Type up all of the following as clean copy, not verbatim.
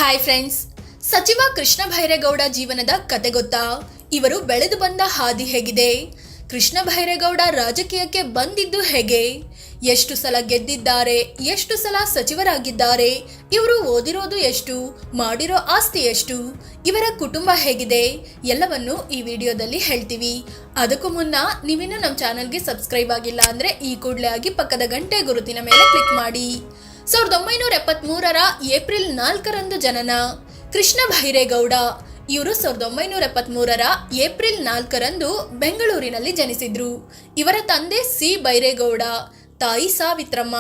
Hi friends, ಸಚಿವ ಕೃಷ್ಣ ಬೈರೇಗೌಡ ಜೀವನದ ಕತೆ ಗೊತ್ತಾ? ಇವರು ಬೆಳೆದು ಬಂದ ಹಾದಿ ಹೇಗಿದೆ? ಕೃಷ್ಣ ಬೈರೇಗೌಡ ರಾಜಕೀಯಕ್ಕೆ ಬಂದಿದ್ದು ಹೇಗೆ? ಎಷ್ಟು ಸಲ ಗೆದ್ದಿದ್ದಾರೆ? ಎಷ್ಟು ಸಲ ಸಚಿವರಾಗಿದ್ದಾರೆ? ಇವರು ಓದಿರೋದು ಎಷ್ಟು? ಮಾಡಿರೋ ಆಸ್ತಿ ಎಷ್ಟು? ಇವರ ಕುಟುಂಬ ಹೇಗಿದೆ? ಎಲ್ಲವನ್ನು ಈ ವಿಡಿಯೋದಲ್ಲಿ ಹೇಳ್ತೀವಿ. ಅದಕ್ಕೂ ಮುನ್ನ ನೀವಿನ್ನೂ ನಮ್ಮ ಚಾನಲ್ಗೆ ಸಬ್ಸ್ಕ್ರೈಬ್ ಆಗಿಲ್ಲ ಅಂದರೆ ಈ ಕೂಡಲೇ ಆಗಿ ಪಕ್ಕದ ಗಂಟೆ ಗುರುತಿನ ಮೇಲೆ ಕ್ಲಿಕ್ ಮಾಡಿ. 1973 ಏಪ್ರಿಲ್ 4 ಜನನ. ಕೃಷ್ಣ ಬೈರೇಗೌಡ ಇವರು 1973 ಏಪ್ರಿಲ್ 4 ಬೆಂಗಳೂರಿನಲ್ಲಿ ಜನಿಸಿದ್ರು. ಇವರ ತಂದೆ ಸಿ ಬೈರೇಗೌಡ, ತಾಯಿ ಸಾವಿತ್ರಮ್ಮ.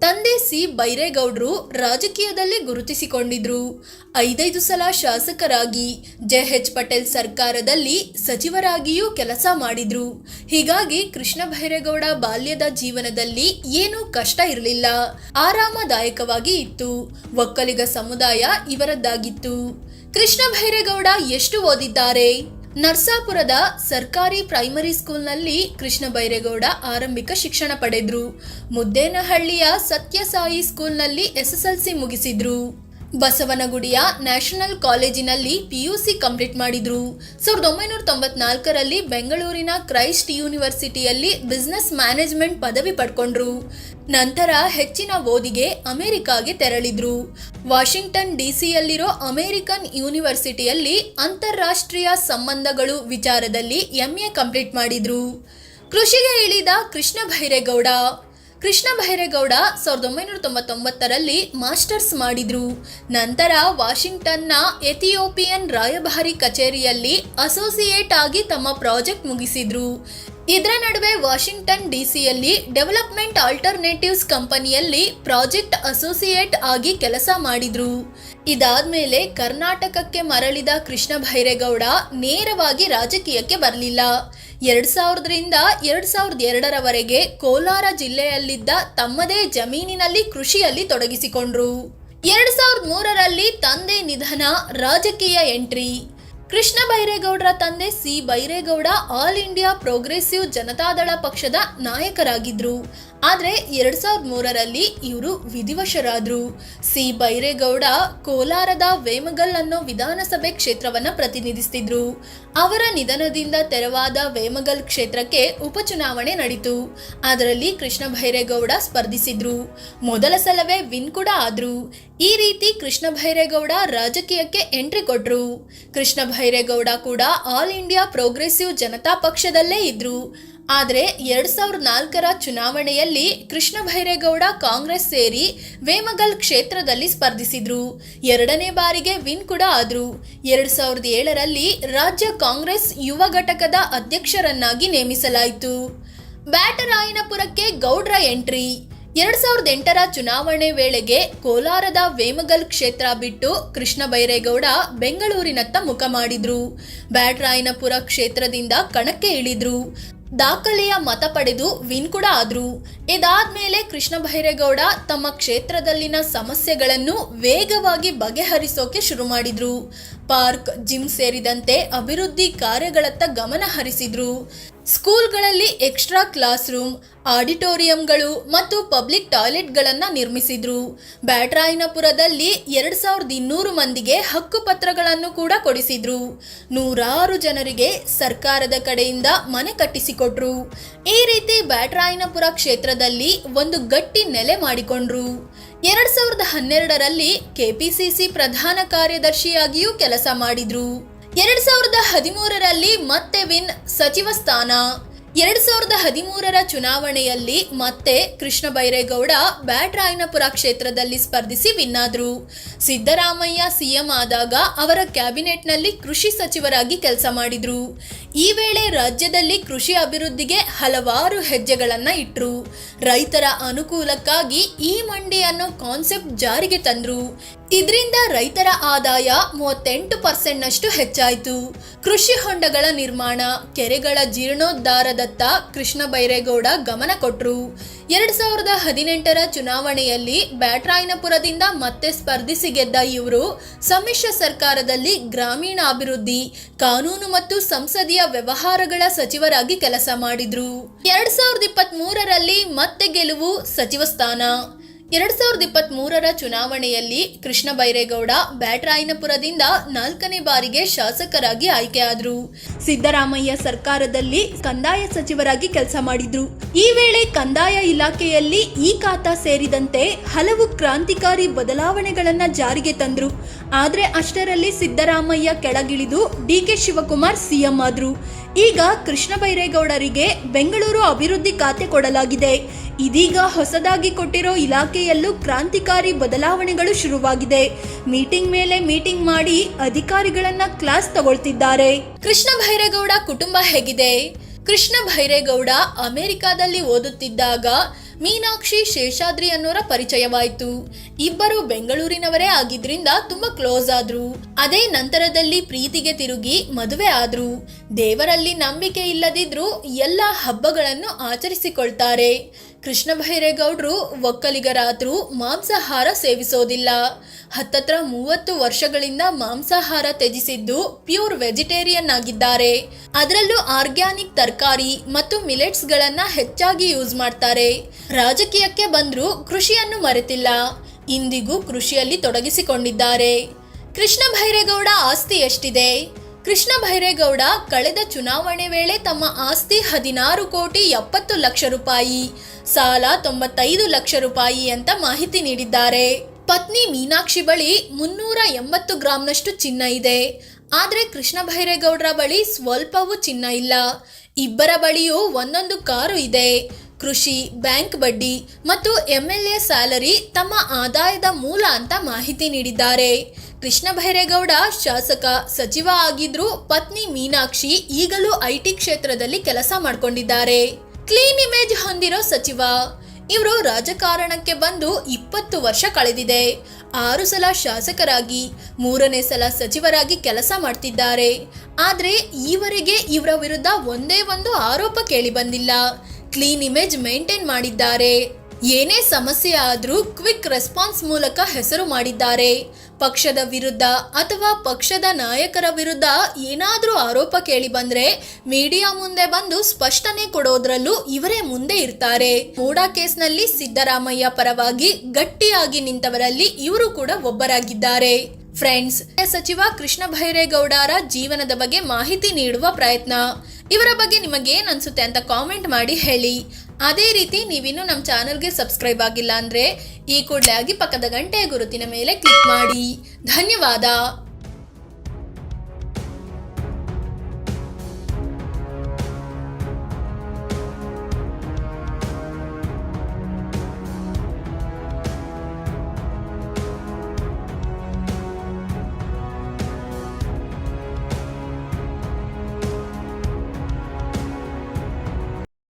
ತಂದೆ ಸಿ ಬೈರೇಗೌಡರು ರಾಜಕೀಯದಲ್ಲಿ ಗುರುತಿಸಿಕೊಂಡಿದ್ರು. 5 ಸಲ ಶಾಸಕರಾಗಿ ಜೆ.ಎಚ್. ಪಟೇಲ್ ಸರ್ಕಾರದಲ್ಲಿ ಸಚಿವರಾಗಿಯೂ ಕೆಲಸ ಮಾಡಿದ್ರು. ಹೀಗಾಗಿ ಕೃಷ್ಣ ಬೈರೇಗೌಡ ಬಾಲ್ಯದ ಜೀವನದಲ್ಲಿ ಏನೂ ಕಷ್ಟ ಇರಲಿಲ್ಲ, ಆರಾಮದಾಯಕವಾಗಿ ಇತ್ತು. ಒಕ್ಕಲಿಗ ಸಮುದಾಯ ಇವರದ್ದಾಗಿತ್ತು. ಕೃಷ್ಣ ಬೈರೇಗೌಡ ಎಷ್ಟು ಓದಿದ್ದಾರೆ? ನರ್ಸಾಪುರದ ಸರ್ಕಾರಿ ಪ್ರೈಮರಿ ಸ್ಕೂಲ್ನಲ್ಲಿ ಕೃಷ್ಣ ಬೈರೇಗೌಡ ಆರಂಭಿಕ ಶಿಕ್ಷಣ ಪಡೆದ್ರು. ಮುದ್ದೇನಹಳ್ಳಿಯ ಸತ್ಯಸಾಯಿ ಸ್ಕೂಲ್ನಲ್ಲಿ SSLC ಮುಗಿಸಿದ್ರು. ಬಸವನಗುಡಿಯ ನ್ಯಾಷನಲ್ ಕಾಲೇಜಿನಲ್ಲಿ PUC ಕಂಪ್ಲೀಟ್ ಮಾಡಿದ್ರು. 1994 ಬೆಂಗಳೂರಿನ ಕ್ರೈಸ್ಟ್ ಯೂನಿವರ್ಸಿಟಿಯಲ್ಲಿ ಬಿಸಿನೆಸ್ ಮ್ಯಾನೇಜ್ಮೆಂಟ್ ಪದವಿ ಪಡ್ಕೊಂಡ್ರು. ನಂತರ ಹೆಚ್ಚಿನ ಓದಿಗೆ ಅಮೆರಿಕಾಗೆ ತೆರಳಿದ್ರು. ವಾಷಿಂಗ್ಟನ್ DCಯಲ್ಲಿರೋ ಅಮೆರಿಕನ್ ಯೂನಿವರ್ಸಿಟಿಯಲ್ಲಿ ಅಂತಾರಾಷ್ಟ್ರೀಯ ಸಂಬಂಧಗಳು ವಿಚಾರದಲ್ಲಿ MA ಕಂಪ್ಲೀಟ್ ಮಾಡಿದ್ರು. ಕೃಷಿಗೆ ಇಳಿದ ಕೃಷ್ಣ ಬೈರೇಗೌಡ 1999 ಮಾಸ್ಟರ್ಸ್ ಮಾಡಿದ್ರು. ನಂತರ ವಾಷಿಂಗ್ಟನ್ನ ಎಥಿಯೋಪಿಯನ್ ರಾಯಭಾರಿ ಕಚೇರಿಯಲ್ಲಿ ಅಸೋಸಿಯೇಟ್ ಆಗಿ ತಮ್ಮ ಪ್ರಾಜೆಕ್ಟ್ ಮುಗಿಸಿದ್ರು. ಇದರ ನಡುವೆ ವಾಷಿಂಗ್ಟನ್ DCಯಲ್ಲಿ ಡೆವಲಪ್ಮೆಂಟ್ ಆಲ್ಟರ್ನೇಟಿವ್ಸ್ ಕಂಪನಿಯಲ್ಲಿ ಪ್ರಾಜೆಕ್ಟ್ ಅಸೋಸಿಯೇಟ್ ಆಗಿ ಕೆಲಸ ಮಾಡಿದ್ರು. ಇದಾದ್ಮೇಲೆ ಕರ್ನಾಟಕಕ್ಕೆ ಮರಳಿದ ಕೃಷ್ಣ ಬೈರೇಗೌಡ ನೇರವಾಗಿ ರಾಜಕೀಯಕ್ಕೆ ಬರಲಿಲ್ಲ. 2000ರಿಂದ 2002 ಕೋಲಾರ ಜಿಲ್ಲೆಯಲ್ಲಿದ್ದ ತಮ್ಮದೇ ಜಮೀನಿನಲ್ಲಿ ಕೃಷಿಯಲ್ಲಿ ತೊಡಗಿಸಿಕೊಂಡ್ರು. 2003 ತಂದೆ ನಿಧನ, ರಾಜಕೀಯ ಎಂಟ್ರಿ. ಕೃಷ್ಣ ಬೈರೇಗೌಡರ ತಂದೆ C Byregowda all India progressive Janata Dal ಪಕ್ಷದ ನಾಯಕರಾಗಿದ್ರು. ಆದರೆ 2003 ಇವರು ವಿಧಿವಶರಾದ್ರು. ಸಿ ಬೈರೇಗೌಡ ಕೋಲಾರದ ವೇಮಗಲ್ ಅನ್ನೋ ವಿಧಾನಸಭೆ ಕ್ಷೇತ್ರವನ್ನ ಪ್ರತಿನಿಧಿಸ್ತಿದ್ರು. ಅವರ ನಿಧನದಿಂದ ತೆರವಾದ ವೇಮಗಲ್ ಕ್ಷೇತ್ರಕ್ಕೆ ಉಪಚುನಾವಣೆ ನಡೀತು. ಅದರಲ್ಲಿ ಕೃಷ್ಣ ಬೈರೇಗೌಡ ಸ್ಪರ್ಧಿಸಿದ್ರು. ಮೊದಲ ಸಲವೇ ವಿನ್ ಕೂಡ ಆದ್ರು. ಈ ರೀತಿ ಕೃಷ್ಣ ಬೈರೇಗೌಡ ರಾಜಕೀಯಕ್ಕೆ ಎಂಟ್ರಿ ಕೊಟ್ರು. ಕೃಷ್ಣ ಬೈರೇಗೌಡ ಕೂಡ ಆಲ್ ಇಂಡಿಯಾ ಪ್ರೋಗ್ರೆಸಿವ್ ಜನತಾ ಪಕ್ಷದಲ್ಲೇ ಇದ್ರು. ಆದರೆ 2004 ಚುನಾವಣೆಯಲ್ಲಿ ಕೃಷ್ಣ ಬೈರೇಗೌಡ ಕಾಂಗ್ರೆಸ್ ಸೇರಿ ವೇಮಗಲ್ ಕ್ಷೇತ್ರದಲ್ಲಿ ಸ್ಪರ್ಧಿಸಿದ್ರು. 2ನೇ ಬಾರಿಗೆ ವಿನ್ ಕೂಡ ಆದ್ರು. 2007 ರಾಜ್ಯ ಕಾಂಗ್ರೆಸ್ ಯುವ ಘಟಕದ ಅಧ್ಯಕ್ಷರನ್ನಾಗಿ ನೇಮಿಸಲಾಯಿತು. ಬ್ಯಾಟರಾಯನಪುರಕ್ಕೆ ಗೌಡ್ರ ಎಂಟ್ರಿ. 2008 ಚುನಾವಣೆ ವೇಳೆಗೆ ಕೋಲಾರದ ವೇಮಗಲ್ ಕ್ಷೇತ್ರ ಬಿಟ್ಟು ಕೃಷ್ಣ ಬೈರೇಗೌಡ ಬೆಂಗಳೂರಿನತ್ತ ಮುಖ ಮಾಡಿದ್ರು. ಬ್ಯಾಟರಾಯನಪುರ ಕ್ಷೇತ್ರದಿಂದ ಕಣಕ್ಕೆ ಇಳಿದ್ರು. ದಾಖಲೆಯ ಮತ ಪಡೆದು ವಿನ್ ಕೂಡ ಆದ್ರು. ಇದಾದ್ಮೇಲೆ ಕೃಷ್ಣ ಬೈರೇಗೌಡ ತಮ್ಮ ಕ್ಷೇತ್ರದಲ್ಲಿನ ಸಮಸ್ಯೆಗಳನ್ನು ವೇಗವಾಗಿ ಬಗೆಹರಿಸೋಕೆ ಶುರು ಮಾಡಿದ್ರು. ಪಾರ್ಕ್, ಜಿಮ್ ಸೇರಿದಂತೆ ಅಭಿವೃದ್ಧಿ ಕಾರ್ಯಗಳತ್ತ ಗಮನ ಹರಿಸಿದ್ರು. ಸ್ಕೂಲ್ಗಳಲ್ಲಿ ಎಕ್ಸ್ಟ್ರಾ ಕ್ಲಾಸ್ ರೂಮ್, ಆಡಿಟೋರಿಯಂಗಳು ಮತ್ತು ಪಬ್ಲಿಕ್ ಟಾಯ್ಲೆಟ್ಗಳನ್ನು ನಿರ್ಮಿಸಿದ್ರು. ಬ್ಯಾಟರಾಯನಪುರದಲ್ಲಿ 2200 ಮಂದಿಗೆ ಹಕ್ಕುಪತ್ರಗಳನ್ನು ಕೂಡ ಕೊಡಿಸಿದ್ರು. 100 ಜನರಿಗೆ ಸರ್ಕಾರದ ಕಡೆಯಿಂದ ಮನೆ ಕಟ್ಟಿಸಿಕೊಟ್ರು. ಈ ರೀತಿ ಬ್ಯಾಟರಾಯನಪುರ ಕ್ಷೇತ್ರದಲ್ಲಿ ಒಂದು ಗಟ್ಟಿ ನೆಲೆ ಮಾಡಿಕೊಂಡ್ರು. 2012 KPCC ಪ್ರಧಾನ ಕಾರ್ಯದರ್ಶಿಯಾಗಿಯೂ ಕೆಲಸ ಮಾಡಿದ್ರು. 2013 ಮತ್ತೆ ವಿನ್, ಸಚಿವ ಸ್ಥಾನ. 2013 ಚುನಾವಣೆಯಲ್ಲಿ ಮತ್ತೆ ಕೃಷ್ಣ ಬೈರೇಗೌಡ ಬ್ಯಾಟರಾಯನಪುರ ಕ್ಷೇತ್ರದಲ್ಲಿ ಸ್ಪರ್ಧಿಸಿ ವಿನ್ ಆದ್ರು. ಸಿದ್ದರಾಮಯ್ಯ CM ಆದಾಗ ಅವರ ಕ್ಯಾಬಿನೆಟ್ನಲ್ಲಿ ಕೃಷಿ ಸಚಿವರಾಗಿ ಕೆಲಸ ಮಾಡಿದ್ರು. ಈ ವೇಳೆ ರಾಜ್ಯದಲ್ಲಿ ಕೃಷಿ ಅಭಿವೃದ್ಧಿಗೆ ಹಲವಾರು ಹೆಜ್ಜೆಗಳನ್ನ ಇಟ್ರು. ರೈತರ ಅನುಕೂಲಕ್ಕಾಗಿ ಈ ಮಂಡಿ ಅನ್ನೋ ಕಾನ್ಸೆಪ್ಟ್ ಜಾರಿಗೆ ತಂದ್ರು. ಇದರಿಂದ ರೈತರ ಆದಾಯ 38% ಹೆಚ್ಚಾಯಿತು. ಕೃಷಿ ಹೊಂಡಗಳ ನಿರ್ಮಾಣ, ಕೆರೆಗಳ ಜೀರ್ಣೋದ್ಧಾರದತ್ತ ಕೃಷ್ಣ ಬೈರೇಗೌಡ ಗಮನ ಕೊಟ್ರು. 2018 ಚುನಾವಣೆಯಲ್ಲಿ ಬ್ಯಾಟರಾಯನಪುರದಿಂದ ಮತ್ತೆ ಸ್ಪರ್ಧಿಸಿ ಗೆದ್ದ ಇವರು ಸಮ್ಮಿಶ್ರ ಸರ್ಕಾರದಲ್ಲಿ ಗ್ರಾಮೀಣಾಭಿವೃದ್ಧಿ, ಕಾನೂನು ಮತ್ತು ಸಂಸದೀಯ ವ್ಯವಹಾರಗಳ ಸಚಿವರಾಗಿ ಕೆಲಸ ಮಾಡಿದ್ರು. 2023 ಮತ್ತೆ ಗೆಲುವು, ಸಚಿವ ಸ್ಥಾನ. 2023ರ ಚುನಾವಣೆಯಲ್ಲಿ ಕೃಷ್ಣ ಬೈರೇಗೌಡ ಬ್ಯಾಟರಾಯನಪುರದಿಂದ 4ನೇ ಬಾರಿಗೆ ಶಾಸಕರಾಗಿ ಆಯ್ಕೆಯಾದರು. ಸಿದ್ದರಾಮಯ್ಯ ಸರ್ಕಾರದಲ್ಲಿ ಕಂದಾಯ ಸಚಿವರಾಗಿ ಕೆಲಸ ಮಾಡಿದ್ರು. ಈ ವೇಳೆ ಕಂದಾಯ ಇಲಾಖೆಯಲ್ಲಿ ಈ ಖಾತಾ ಸೇರಿದಂತೆ ಹಲವು ಕ್ರಾಂತಿಕಾರಿ ಬದಲಾವಣೆಗಳನ್ನ ಜಾರಿಗೆ ತಂದ್ರು. ಆದ್ರೆ ಅಷ್ಟರಲ್ಲಿ ಸಿದ್ದರಾಮಯ್ಯ ಕೆಳಗಿಳಿದು ಡಿಕೆ ಶಿವಕುಮಾರ್ ಸಿಎಂ ಆದ್ರು. ಈಗ ಕೃಷ್ಣ ಬೈರೇಗೌಡರಿಗೆ ಬೆಂಗಳೂರು ಅಭಿವೃದ್ಧಿ ಖಾತೆ ಕೊಡಲಾಗಿದೆ. ಇದೀಗ ಹೊಸದಾಗಿ ಕೊಟ್ಟಿರೋ ಇಲಾಖೆಯಲ್ಲೂ ಕ್ರಾಂತಿಕಾರಿ ಬದಲಾವಣೆಗಳು ಶುರುವಾಗಿದೆ. ಮೀಟಿಂಗ್ ಮೇಲೆ ಮೀಟಿಂಗ್ ಮಾಡಿ ಅಧಿಕಾರಿಗಳನ್ನ ಕ್ಲಾಸ್ ತಗೊಳ್ತಿದ್ದಾರೆ. ಕೃಷ್ಣ ಬೈರೇಗೌಡ ಕುಟುಂಬ ಹೇಗಿದೆ? ಕೃಷ್ಣ ಬೈರೇಗೌಡ ಅಮೆರಿಕಾದಲ್ಲಿ ಓದುತ್ತಿದ್ದಾಗ ಮೀನಾಕ್ಷಿ ಶೇಷಾದ್ರಿ ಅನ್ನೋರ ಪರಿಚಯವಾಯಿತು. ಇಬ್ಬರು ಬೆಂಗಳೂರಿನವರೇ ಆಗಿದ್ರಿಂದ ತುಂಬಾ ಕ್ಲೋಸ್ ಆದ್ರು. ಅದೇ ನಂತರದಲ್ಲಿ ಪ್ರೀತಿಗೆ ತಿರುಗಿ ಮದುವೆ ಆದ್ರು. ದೇವರಲ್ಲಿ ನಂಬಿಕೆ ಇಲ್ಲದಿದ್ರೂ ಎಲ್ಲ ಹಬ್ಬಗಳನ್ನು ಆಚರಿಸಿಕೊಳ್ತಾರೆ. ಕೃಷ್ಣ ಬೈರೇಗೌಡರು ಒಕ್ಕಲಿಗರಾದ್ರೂ ಮಾಂಸಾಹಾರ ಸೇವಿಸೋದಿಲ್ಲ. ಹತ್ತತ್ರ 30 ವರ್ಷಗಳಿಂದ ಮಾಂಸಾಹಾರ ತ್ಯಜಿಸಿದ್ದು ಪ್ಯೂರ್ ವೆಜಿಟೇರಿಯನ್ ಆಗಿದ್ದಾರೆ. ಅದರಲ್ಲೂ ಆರ್ಗ್ಯಾನಿಕ್ ತರಕಾರಿ ಮತ್ತು ಮಿಲೆಟ್ಸ್ ಗಳನ್ನ ಹೆಚ್ಚಾಗಿ ಯೂಸ್ ಮಾಡ್ತಾರೆ. ರಾಜಕೀಯಕ್ಕೆ ಬಂದ್ರೂ ಕೃಷಿಯನ್ನು ಮರೆತಿಲ್ಲ. ಇಂದಿಗೂ ಕೃಷಿಯಲ್ಲಿ ತೊಡಗಿಸಿಕೊಂಡಿದ್ದಾರೆ. ಕೃಷ್ಣ ಬೈರೇಗೌಡ ಆಸ್ತಿ ಎಷ್ಟಿದೆ? ಕೃಷ್ಣ ಬೈರೇಗೌಡ ಕಳೆದ ಚುನಾವಣೆ ವೇಳೆ ತಮ್ಮ ಆಸ್ತಿ 16 ಕೋಟಿ 70 ಲಕ್ಷ ರೂಪಾಯಿ, ಸಾಲ 95 ಲಕ್ಷ ರೂಪಾಯಿ ಅಂತ ಮಾಹಿತಿ ನೀಡಿದ್ದಾರೆ. ಪತ್ನಿ ಮೀನಾಕ್ಷಿ ಬಳಿ 380 ಗ್ರಾಂನಷ್ಟು ಚಿನ್ನ ಇದೆ. ಆದ್ರೆ ಕೃಷ್ಣ ಬೈರೇಗೌಡರ ಬಳಿ ಸ್ವಲ್ಪವೂ ಚಿನ್ನ ಇಲ್ಲ. ಇಬ್ಬರ ಬಳಿಯೂ ಒಂದೊಂದು ಕಾರು ಇದೆ. ಕೃಷಿ, ಬ್ಯಾಂಕ್ ಬಡ್ಡಿ ಮತ್ತು MLA ಸ್ಯಾಲರಿ ತಮ್ಮ ಆದಾಯದ ಮೂಲ ಅಂತ ಮಾಹಿತಿ ನೀಡಿದ್ದಾರೆ. ಕೃಷ್ಣ ಬೈರೇಗೌಡ ಶಾಸಕ, ಸಚಿವ ಆಗಿದ್ರು ಪತ್ನಿ ಮೀನಾಕ್ಷಿ ಈಗಲೂ IT ಕ್ಷೇತ್ರದಲ್ಲಿ ಕೆಲಸ ಮಾಡ್ಕೊಂಡಿದ್ದಾರೆ. ಕ್ಲೀನ್ ಇಮೇಜ್ ಹೊಂದಿರೋ ಸಚಿವ. ಇವರು ರಾಜಕಾರಣಕ್ಕೆ ಬಂದು 20 ವರ್ಷ ಕಳೆದಿದೆ. 6 ಸಲ ಶಾಸಕರಾಗಿ 3ನೇ ಸಲ ಸಚಿವರಾಗಿ ಕೆಲಸ ಮಾಡ್ತಿದ್ದಾರೆ. ಆದ್ರೆ ಈವರೆಗೆ ಇವರ ವಿರುದ್ಧ ಒಂದೇ ಒಂದು ಆರೋಪ ಕೇಳಿ ಬಂದಿಲ್ಲ. ಕ್ಲೀನ್ ಇಮೇಜ್ ಮೇಂಟೈನ್ ಮಾಡಿದ್ದಾರೆ. ಏನೇ ಸಮಸ್ಯೆ ಆದ್ರೂ ಕ್ವಿಕ್ ರೆಸ್ಪಾನ್ಸ್ ಮೂಲಕ ಹೆಸರು ಮಾಡಿದ್ದಾರೆ. ಪಕ್ಷದ ವಿರುದ್ಧ ಅಥವಾ ಪಕ್ಷದ ನಾಯಕರ ವಿರುದ್ಧ ಏನಾದ್ರೂ ಆರೋಪ ಕೇಳಿ ಬಂದ್ರೆ ಮೀಡಿಯಾ ಮುಂದೆ ಬಂದು ಸ್ಪಷ್ಟನೆ ಕೊಡೋದ್ರಲ್ಲೂ ಇವರೇ ಮುಂದೆ ಇರ್ತಾರೆ. ಮೂಡಾ ಕೇಸ್ನಲ್ಲಿ ಸಿದ್ದರಾಮಯ್ಯ ಪರವಾಗಿ ಗಟ್ಟಿಯಾಗಿ ನಿಂತವರಲ್ಲಿ ಇವರು ಕೂಡ ಒಬ್ಬರಾಗಿದ್ದಾರೆ. ಫ್ರೆಂಡ್ಸ್, ಸಚಿವ ಕೃಷ್ಣ ಬೈರೇಗೌಡರ ಜೀವನದ ಬಗ್ಗೆ ಮಾಹಿತಿ ನೀಡುವ ಪ್ರಯತ್ನ. ಇವರ ಬಗ್ಗೆ ನಿಮಗೇನು ಅನ್ಸುತ್ತೆ ಅಂತ ಕಾಮೆಂಟ್ ಮಾಡಿ ಹೇಳಿ. ಅದೇ ರೀತಿ ನೀವಿನ್ನೂ ನಮ್ಮ ಚಾನಲ್ಗೆ ಸಬ್ಸ್ಕ್ರೈಬ್ ಆಗಿಲ್ಲ ಅಂದ್ರೆ ಈ ಕೂಡಲೇ ಆಗಿ ಪಕ್ಕದ ಗಂಟೆಯ ಗುರುತಿನ ಮೇಲೆ ಕ್ಲಿಕ್ ಮಾಡಿ. ಧನ್ಯವಾದ.